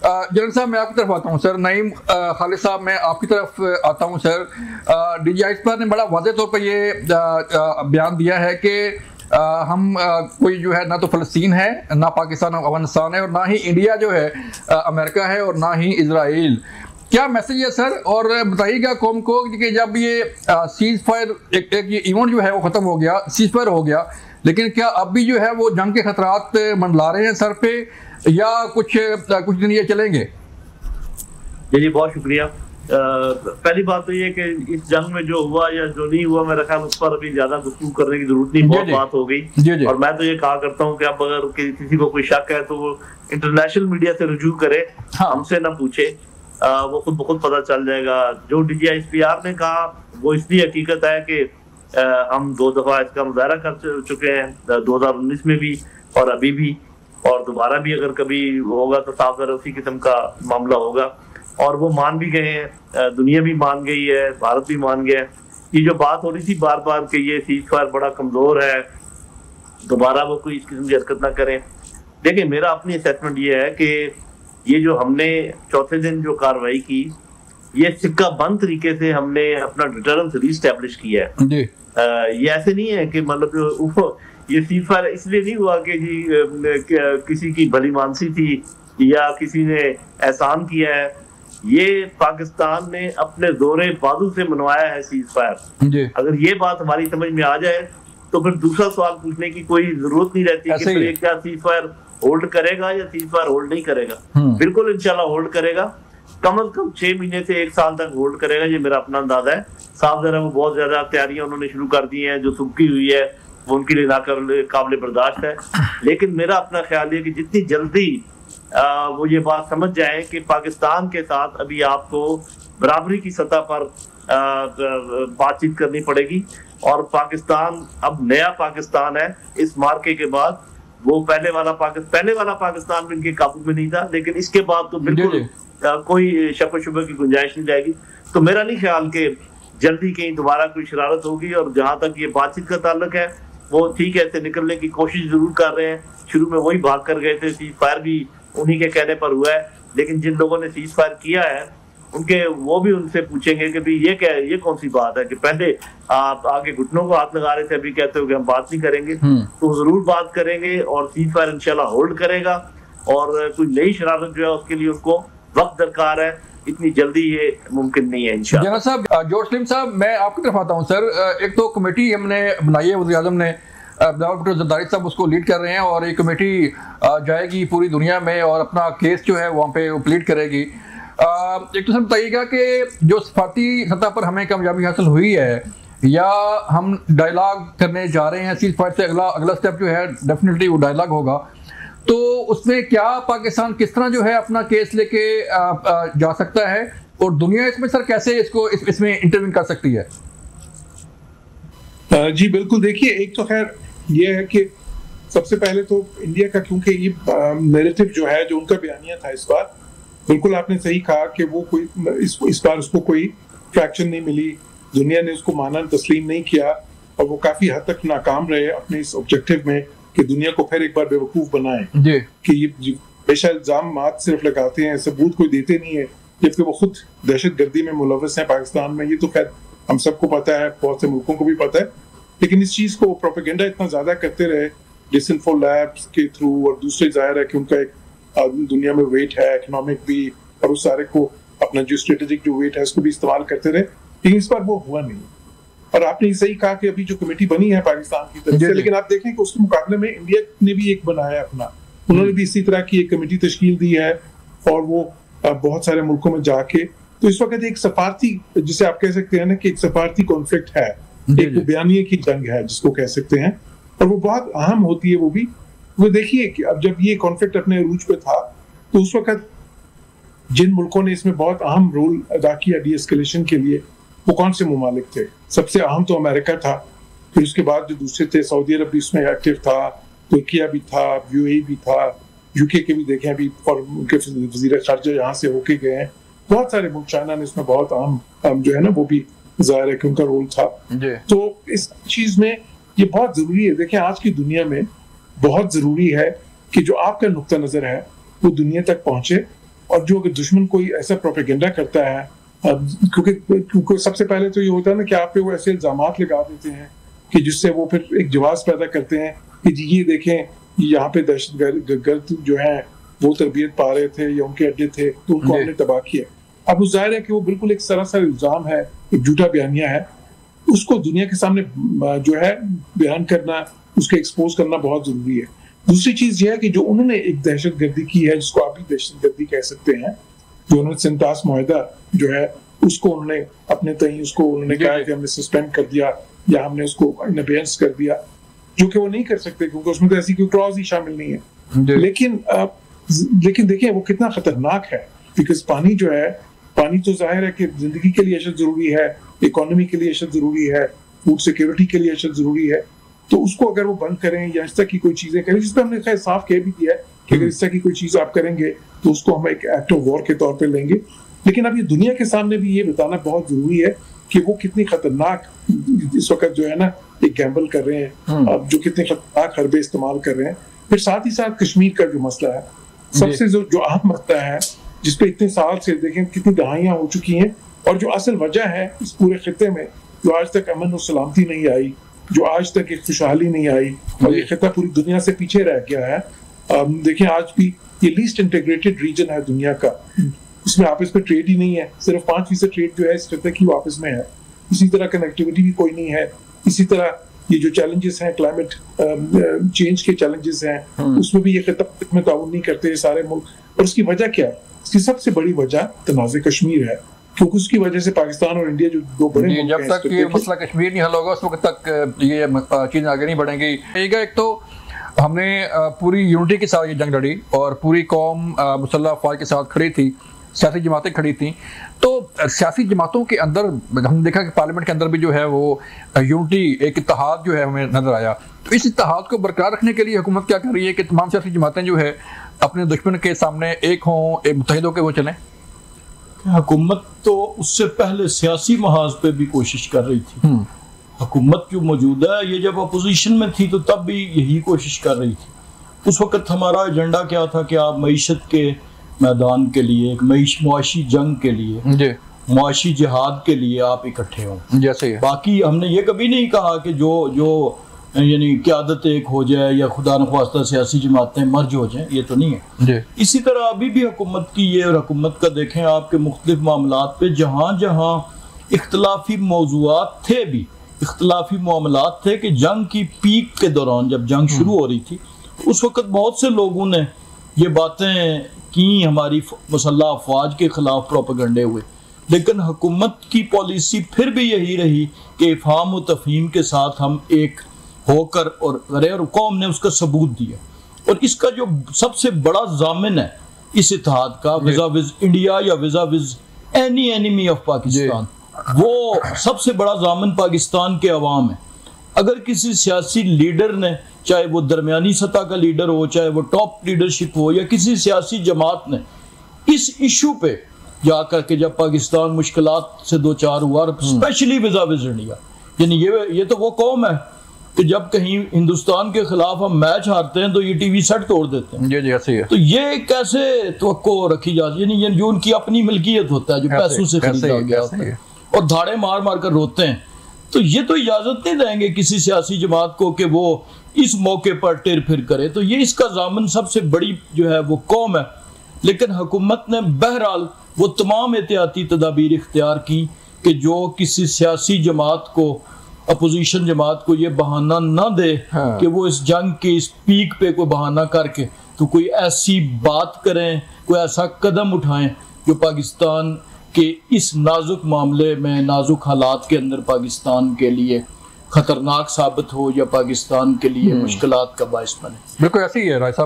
General साहब मैं आपकी तरफ आता हूँ सर। नईम खालिद साहब मैं आपकी तरफ आता हूँ सर। डीजीआई पर ने बड़ा वाज़ेह तौर पर ये बयान दिया है कि हम कोई जो है ना तो फ़लस्तीन है, ना पाकिस्तान अफगानिस्तान है, और ना ही इंडिया जो है अमेरिका है, और ना ही इजराइल। क्या मैसेज है सर? और बताइएगा कौम को कि जब ये सीज फायर एक ये इवेंट जो है वो ख़त्म हो गया, सीज फायर हो गया, लेकिन क्या अब भी जो है वो जंग के खतरात मंडला रहे हैं सर पे, या कुछ दिन ये चलेंगे? जी बहुत शुक्रिया। पहली बात तो ये कि इस जंग में जो हुआ या जो नहीं हुआ, मेरा ख्याल उस पर अभी ज्यादा गुफ्तगू करने की जरूरत नहीं, बहुत बात हो गई। और मैं तो ये कहा करता हूँ कि अब अगर किसी को कोई शक है तो वो इंटरनेशनल मीडिया से रुजू करे, हमसे ना पूछे, वो खुद ब खुद पता चल जाएगा। जो DGISPR ने कहा वो इसलिए हकीकत है कि हम 2 दफा इसका मुजाहरा कर चुके हैं, 2019 में भी और अभी भी, और दोबारा भी अगर कभी होगा तो साफ ज़रा उसी किस्म का मामला होगा। और वो मान भी गए हैं, दुनिया भी मान गई है, भारत भी मान गया है। ये जो बात हो रही थी बार बार कि ये सीज फायर बड़ा कमजोर है, दोबारा वो कोई इस किस्म की हरकत ना करें। देखिए मेरा अपनी असेसमेंट ये है कि ये जो हमने चौथे दिन जो कार्रवाई की, ये सिक्का बंद तरीके से हमने अपना डिटरेंस रीस्टैब्लिश किया है। ये ऐसे नहीं है कि मतलब ये सीज फायर इसलिए नहीं हुआ कि जी किसी की भली मानसी थी या किसी ने एहसान किया है। ये पाकिस्तान ने अपने जोरे बाजू से मनवाया है सीज फायर। अगर ये बात हमारी समझ में आ जाए तो फिर दूसरा सवाल पूछने की कोई जरूरत नहीं रहती कि फिर क्या सीज फायर होल्ड करेगा या सीज फायर होल्ड नहीं करेगा। बिल्कुल इंशाल्लाह होल्ड करेगा, कम से कम 6 महीने से 1 साल तक होल्ड करेगा, ये मेरा अपना अंदाजा है। साफ जरा वो बहुत ज्यादा तैयारियां उन्होंने शुरू कर दी हैं, जो सुबकी हुई है वो उनके लिए काबिल बर्दाश्त है। लेकिन मेरा अपना ख्याल है कि जितनी जल्दी वो ये बात समझ जाए कि पाकिस्तान के साथ अभी आपको बराबरी की सतह पर बातचीत करनी पड़ेगी, और पाकिस्तान अब नया पाकिस्तान है इस मार्के के बाद। वो पहले वाला पाकिस्तान भी इनके काबू में नहीं था, लेकिन इसके बाद तो बिल्कुल कोई शक शुबे की गुंजाइश नहीं रहेगी। तो मेरा नहीं ख्याल कि जल्दी कहीं दोबारा कोई शरारत होगी। और जहां तक ये बातचीत का ताल्लुक है, वो ठीक है से निकलने की कोशिश जरूर कर रहे हैं। शुरू में वही भाग कर गए थे, सीज फायर भी उन्हीं के कहने पर हुआ है। लेकिन जिन लोगों ने सीज फायर किया है उनके वो भी उनसे पूछेंगे कि भाई ये क्या है, ये कौन सी बात है कि पहले आप आगे घुटनों को हाथ लगा रहे थे, अभी कहते हो कि हम बात नहीं करेंगे। तो जरूर बात करेंगे और सीज फायर इंशाल्लाह होल्ड करेगा। और कोई नई शरारत जो है उसके लिए उनको वक्त दरकार है, इतनी जल्दी ये मुमकिन नहीं है इंशाल्लाह। जनरल साहब, जॉर्ज सलीम साहब मैं आपकी तरफ आता हूँ सर। एक तो कमेटी हमने बनाई है, वज़ीर-ए-आज़म ने, भुट्टो ज़रदारी साहब उसको लीड कर रहे हैं, और एक कमेटी जाएगी पूरी दुनिया में और अपना केस जो है वहाँ पे प्लीड करेगी। एक तो सर बताइएगा कि जो सफारती सतह पर हमें कामयाबी हासिल हुई है, या हम डायलॉग करने जा रहे हैं सीज फायर से, अगला स्टेप जो है डेफिनेटली वो डायलॉग होगा, तो उसमें क्या पाकिस्तान किस तरह जो है अपना केस लेके जा सकता है, और दुनिया इसमें सर कैसे इसमें इंटरव्यू कर सकती है? जी बिल्कुल। देखिए एक तो खैर ये है कि सबसे पहले तो इंडिया का, क्योंकि ये नैरेटिव जो है, जो उनका बयानिया था इस बार, बिल्कुल आपने सही कहा कि वो कोई इस बार उसको कोई ट्रैक्शन नहीं मिली, दुनिया ने उसको माना तस्लीम नहीं किया, और वो काफी हद तक नाकाम रहे अपने इस ऑब्जेक्टिव में कि दुनिया को फिर एक बार बेवकूफ बनाए कि ये हमेशा इल्जाम मात सिर्फ लगाते हैं, सबूत कोई देते नहीं है, जबकि वो खुद दहशतगर्दी में मुलव्वस है पाकिस्तान में। ये तो खैर हम सबको पता है, बहुत से मुल्कों को भी पता है। लेकिन इस चीज को प्रोपेगेंडा इतना ज्यादा करते रहे डिसइंफो लैब्स के थ्रू, और दूसरे जाहिर है कि उनका एक दुनिया में वेट है, इकोनॉमिक भी, और उस सारे को अपना जो स्ट्रेटेजिक जो वेट है उसको भी इस्तेमाल करते रहे। लेकिन इस बार वो हुआ नहीं। और आपने सही कहा कि अभी जो कमेटी बनी है पाकिस्तान की तरफ से, लेकिन आप देखें कि उसके मुकाबले में इंडिया ने भी एक बनाया अपना, उन्होंने भी इसी तरह की एक कमेटी तश्कील दी है, और वो बहुत सारे मुल्कों में जाके, तो इस वक्त एक सफारती, जिसे आप कह सकते हैं ना कि एक सफारती कॉन्फ्लिक्ट है, एक बयानिए की जंग है जिसको कह सकते हैं, और वो बहुत अहम होती है। वो देखिए कि अब जब ये कॉन्फ्लिक्ट अपने अरूज पे था, तो उस वक्त जिन मुल्कों ने इसमें बहुत अहम रोल अदा किया डी एस्केलेशन के लिए, वो कौन से ममालिक थे? सबसे अहम तो अमेरिका था, फिर उसके बाद जो दूसरे थे, सऊदी अरब भी उसमें एक्टिव था, तुर्किया भी था, यूएई भी था, यूके के भी देखें अभी, और उनके वजीर खारजा यहाँ से होके गए हैं, बहुत सारे मुल्क, चाइना ने इसमें बहुत अहम जो है ना वो भी जाहिर है कि उनका रोल था। तो इस चीज में ये बहुत जरूरी है। देखें आज की दुनिया में बहुत जरूरी है कि जो आपका नुक्ता नजर है वो दुनिया तक पहुंचे, और जो अगर दुश्मन कोई ऐसा प्रोपेगेंडा करता है, क्योंकि सबसे पहले तो ये होता है ना कि आप पे वो ऐसे इल्जामात लगा देते हैं कि जिससे वो फिर एक जवाब पैदा करते हैं कि जी ये देखें यहाँ पे दहशतगर्द जो है वो तरबियत पा रहे थे या उनके अड्डे थे तो उनको हमने तबाह किया। अब उस जाहिर है कि वो बिल्कुल एक सरासर इल्जाम है, एक झूठा बयानिया है, उसको दुनिया के सामने जो है बयान करना, उसको एक्सपोज करना बहुत जरूरी है। दूसरी चीज ये है कि जो उन्होंने एक दहशतगर्दी की है, जिसको आप भी दहशतगर्दी कह सकते हैं, जो उन्होंने सिंतास मुआहिदा जो है उसको उन्होंने अपने तय उसको उन्होंने कहा कि हमने सस्पेंड कर दिया या हमने उसको इन अबेयंस कर दिया, जो कि वो नहीं कर सकते क्योंकि उसमें तो ऐसी कोई क्लॉज ही शामिल नहीं है। लेकिन देखिए वो कितना खतरनाक है, बिकॉज पानी जो है, पानी तो जाहिर है कि जिंदगी के लिए अशद जरूरी है, इकोनॉमी के लिए अशद जरूरी है, फूड सिक्योरिटी के लिए अशद जरूरी है। तो उसको अगर वो बंद करें या इस तरह की कोई चीजें करें, जिस पर हमने खैर साफ कह भी दिया है कि अगर इस तरह की कोई चीज आप करेंगे तो उसको हम एक एक्ट ऑफ वॉर के तौर पे लेंगे। लेकिन अब ये दुनिया के सामने भी ये बताना बहुत जरूरी है कि वो कितनी खतरनाक इस वक्त जो है ना एक गैम्बल कर रहे हैं, अब जो कितने खतरनाक हरबे इस्तेमाल कर रहे हैं। फिर साथ ही साथ कश्मीर का जो मसला है, सबसे जो अहम मसला है, जिसपे इतने साल से देखें कितनी दहाइयां हो चुकी हैं, और जो असल वजह है इस पूरे खिते में जो आज तक अमन और सलामती नहीं आई, जो आज तक एक खुशहाली नहीं आई, और ये खिता पूरी दुनिया से पीछे रह गया है। देखें आज भी ये लीस्ट इंटीग्रेटेड रीजन है दुनिया का, इसमें आपस में ट्रेड ही नहीं है, सिर्फ 5% ट्रेड जो है इस खिते की आपस में है। इसी तरह कनेक्टिविटी भी कोई नहीं है। इसी तरह ये जो चैलेंजेस हैं, क्लाइमेट चेंज के चैलेंजेस हैं, उसमें भी ये खिता में ताउन नहीं करते सारे मुल्क। और उसकी वजह क्या है? इसकी सबसे बड़ी वजह तनाज़े कश्मीर है, क्योंकि उसकी वजह से पाकिस्तान और इंडिया जो दो बड़े मुल्क हैं, जब तक ये मसला कश्मीर नहीं हल होगा उस वक्त तक ये चीज़ें आगे नहीं बढ़ेंगी। एक तो हमने पूरी यूनिटी के साथ ये जंग लड़ी और पूरी कौम मुसल्लह अफवाज के साथ खड़ी थी, सियासी जमातें खड़ी थी। तो सियासी जमातों के अंदर हमने देखा कि पार्लियामेंट के अंदर भी जो है वो यूनिटी, एक इत्तेहाद जो है हमें नजर आया। तो इस इत्तेहाद को बरकरार रखने के लिए हुकूमत क्या कर रही है कि तमाम सियासी जमातें जो है अपने दुश्मन के सामने एक हों, एक मुत्तहिद होकर वो चलें? हुकूमत तो उससे पहले सियासी महाज पे भी कोशिश कर रही थी। हुकूमत जो मौजूदा है, ये जब अपोजिशन में थी तो तब भी यही कोशिश कर रही थी। उस वक्त हमारा एजेंडा क्या था कि आप मईशत के मैदान के लिए, एक मुआशी जंग के लिए, मुआशी जिहाद के लिए आप इकट्ठे हों। जैसे बाकी हमने ये कभी नहीं कहा कि जो यानी क़यादत एक हो जाए या खुदा न ख्वास्ता सियासी जमातें मर्ज हो जाएं, ये तो नहीं है। इसी तरह अभी भी हुकूमत की ये, और हुकूमत का देखें आपके मुख्तलिफ मामलात पे जहाँ जहाँ इख्तलाफी मौज़ूआत थे, भी इख्तलाफी मामलात थे कि जंग की पीक के दौरान जब जंग शुरू हो रही थी उस वक्त बहुत से लोगों ने ये बातें की, हमारी मुसल्लह अफवाज के खिलाफ प्रोपेगेंडे हुए। लेकिन हुकूमत की पॉलिसी फिर भी यही रही कि इफ़हाम व तफ़हीम के साथ हम एक होकर और करे, और कौम ने उसका सबूत दिया। और इसका जो सबसे बड़ा जामिन है इस इत्तेहाद का, विज़ा विज़ इंडिया या visa विज़ any enemy of Pakistan, वो सबसे बड़ा जामिन पाकिस्तान के अवाम है। अगर किसी सियासी लीडर ने, चाहे वो दरमियानी सतह का लीडर हो, चाहे वो टॉप लीडरशिप हो, या किसी सियासी जमात ने इस इशू पे जाकर के जब पाकिस्तान मुश्किलात से दो चार हुआ, स्पेशली विज़ा विज़ इंडिया, यानी ये तो वो कौम है कि जब कहीं हिंदुस्तान के खिलाफ हम मैच हारते हैं तो ये टीवी सेट तोड़ देते हैं। जी ऐसे ही है। तो ये कैसे तवक्को रखी जाती है? यानी जो उनकी अपनी मिल्कियत होता है, जो पैसों से खरीदा गया होता है, और धाड़े मार मार कर रोते हैं। तो ये तो इजाजत नहीं देंगे किसी सियासी जमात को कि वो इस मौके पर टेर फिर करे। तो ये इसका जामन सबसे बड़ी जो है वो कौम है। लेकिन हुकूमत ने बहरहाल वो तमाम एहतियाती तदाबीर इख्तियार की कि जो किसी सियासी जमात को, अपोजिशन जमात को ये बहाना ना दे कि वो इस जंग के इस पीक पे कोई बहाना करके तो कोई ऐसी बात करें, कोई ऐसा कदम उठाएं जो पाकिस्तान के इस नाजुक मामले में, नाजुक हालात के अंदर पाकिस्तान के लिए खतरनाक साबित हो या पाकिस्तान के लिए मुश्किलात का बाइस बने। बिल्कुल ऐसे ही है राय साहब।